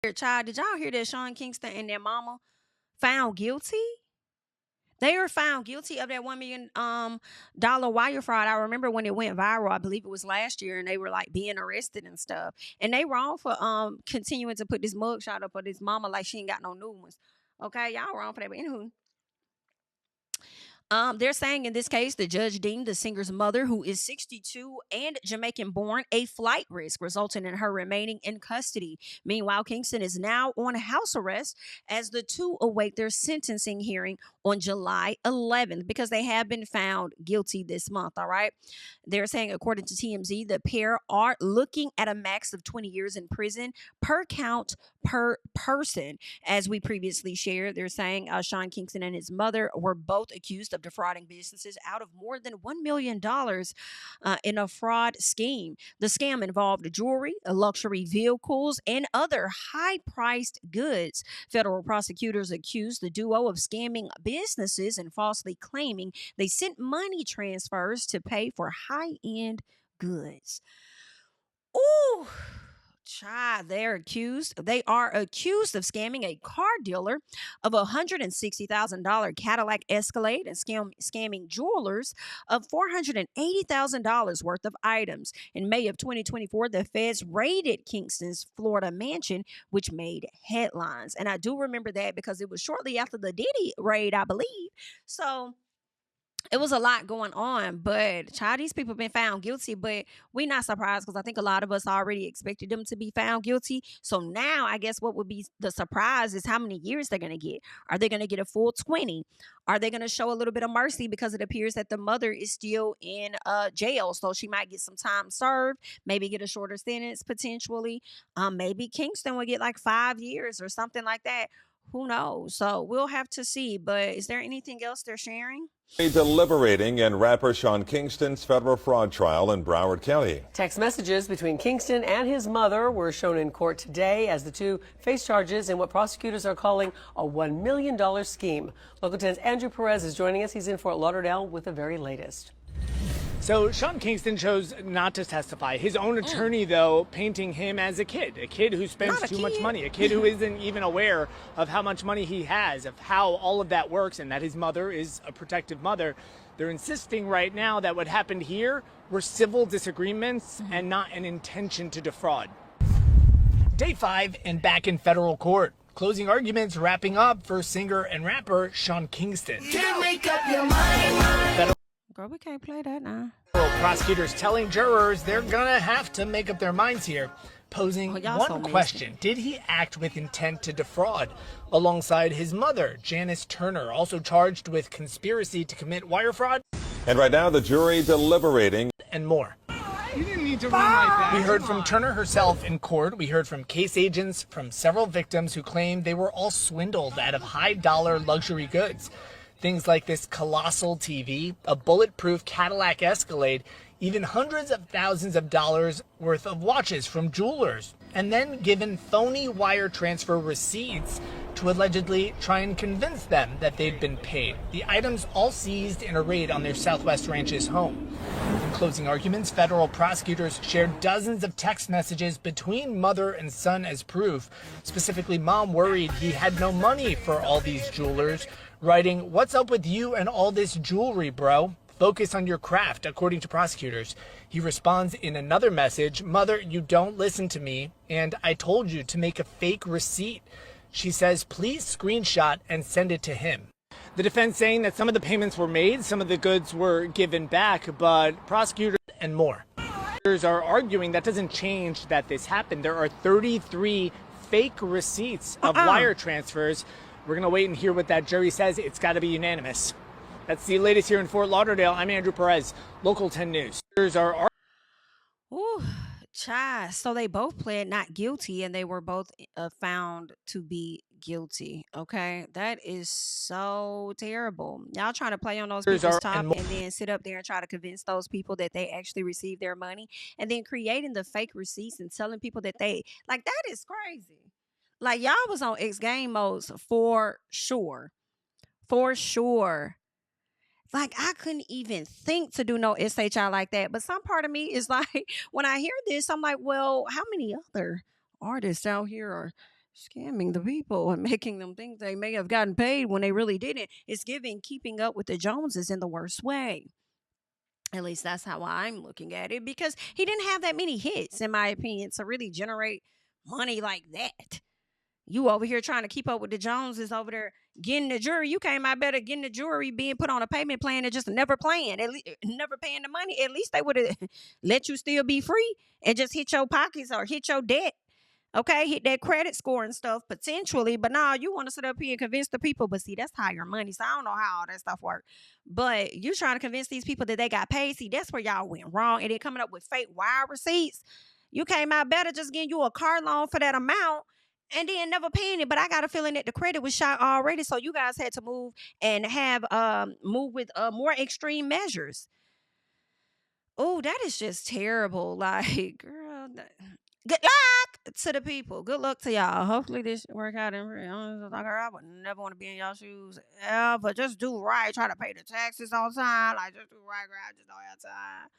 Child, did y'all hear that Sean Kingston and their mama found guilty? They were found guilty of that $1 million wire fraud. I remember when it went viral. I believe it was last year, and they were like being arrested and stuff. And they wrong for continuing to put this mugshot up of this mama like she ain't got no new ones. Okay, y'all wrong for that. But anywho, they're saying in this case, the judge deemed the singer's mother, who is 62 and Jamaican born, a flight risk, resulting in her remaining in custody. Meanwhile, Kingston is now on house arrest as the two await their sentencing hearing on July 11th because they have been found guilty this month. All right. They're saying, according to TMZ, the pair are looking at a max of 20 years in prison per count per person. As we previously shared, they're saying Sean Kingston and his mother were both accused of defrauding businesses out of more than $1 million in a fraud scheme. The scam involved jewelry, luxury vehicles, and other high-priced goods. Federal prosecutors accused the duo of scamming businesses and falsely claiming they sent money transfers to pay for high-end goods. Ooh. Child, they are accused of scamming a car dealer of a $160,000 Cadillac Escalade and scamming jewelers of $480,000 worth of items. In May of 2024, the feds raided Kingston's Florida mansion, which made headlines. And I do remember that because it was shortly after the Diddy raid, I believe. So it was a lot going on, but child, these people have been found guilty, but we're not surprised because I think a lot of us already expected them to be found guilty. So now I guess what would be the surprise is how many years they're going to get. Are they going to get a full 20? Are they going to show a little bit of mercy because it appears that the mother is still in jail, so she might get some time served, maybe get a shorter sentence potentially. Maybe Kingston will get like 5 years or something like that. Who knows? So we'll have to see. But is there anything else they're sharing? Deliberating in rapper Sean Kingston's federal fraud trial in Broward County. Text messages between Kingston and his mother were shown in court today as the two face charges in what prosecutors are calling a $1 million scheme. Local 10's Andrew Perez is joining us. He's in Fort Lauderdale with the very latest. So Sean Kingston chose not to testify. His own attorney, though, painting him as a kid who spends too much money, a kid who isn't even aware of how much money he has, of how all of that works, and that his mother is a protective mother. They're insisting right now that what happened here were civil disagreements and not an intention to defraud. Day 5 and back in federal court. Closing arguments wrapping up for singer and rapper Sean Kingston. Make up your mind. Girl, we can't play that now. Prosecutors telling jurors they're gonna have to make up their minds here, posing one question. Did he act with intent to defraud? Alongside his mother, Janice Turner, also charged with conspiracy to commit wire fraud. And right now, the jury deliberating. And more. You didn't need to run like that. We heard from Turner herself in court. We heard from case agents from several victims who claimed they were all swindled out of high-dollar luxury goods. Things like this colossal TV, a bulletproof Cadillac Escalade, even hundreds of thousands of dollars worth of watches from jewelers, and then given phony wire transfer receipts to allegedly try and convince them that they'd been paid. The items all seized in a raid on their Southwest Ranch's home. In closing arguments, federal prosecutors shared dozens of text messages between mother and son as proof. Specifically, mom worried he had no money for all these jewelers, writing, "What's up with you and all this jewelry, bro? Focus on your craft," according to prosecutors. He responds in another message, "Mother, you don't listen to me, and I told you to make a fake receipt." She says, "Please screenshot and send it to him." The defense saying that some of the payments were made, some of the goods were given back, but prosecutors and more are arguing that doesn't change that this happened. There are 33 fake receipts of wire transfers. We're going to wait and hear what that jury says. It's got to be unanimous. That's the latest here in Fort Lauderdale. I'm Andrew Perez, Local 10 News. Ooh, child. So they both pled not guilty, and they were both found to be guilty. Okay, that is so terrible. Y'all trying to play on those people's top and then sit up there and try to convince those people that they actually received their money, and then creating the fake receipts and telling people that they like that is crazy. Like, y'all was on X game modes for sure. For sure. Like, I couldn't even think to do no SHI like that. But some part of me is like, when I hear this, I'm like, well, how many other artists out here are scamming the people and making them think they may have gotten paid when they really didn't. It's giving keeping up with the Joneses in the worst way. At least that's how I'm looking at it, because he didn't have that many hits, in my opinion, to really generate money like that. You over here trying to keep up with the Joneses over there getting the jury. You came out better getting the jury, being put on a payment plan and just never playing, at least never paying the money. At least they would have let you still be free and just hit your pockets or hit your debt. Okay, hit that credit score and stuff potentially, but now you want to sit up here and convince the people. But see, that's higher money, so I don't know how all that stuff works. But you trying to convince these people that they got paid. See, that's where y'all went wrong, and then coming up with fake wire receipts. You came out better just getting you a car loan for that amount and then never paying it. But I got a feeling that the credit was shot already, so you guys had to move and have move with more extreme measures. Oh, that is just terrible. Like, girl, good luck to the people. Good luck to y'all. Hopefully this work out in real. Like, girl, I would never want to be in y'all shoes ever. Just do right. Try to pay the taxes on time. Like, just do right, girl. I just don't have time.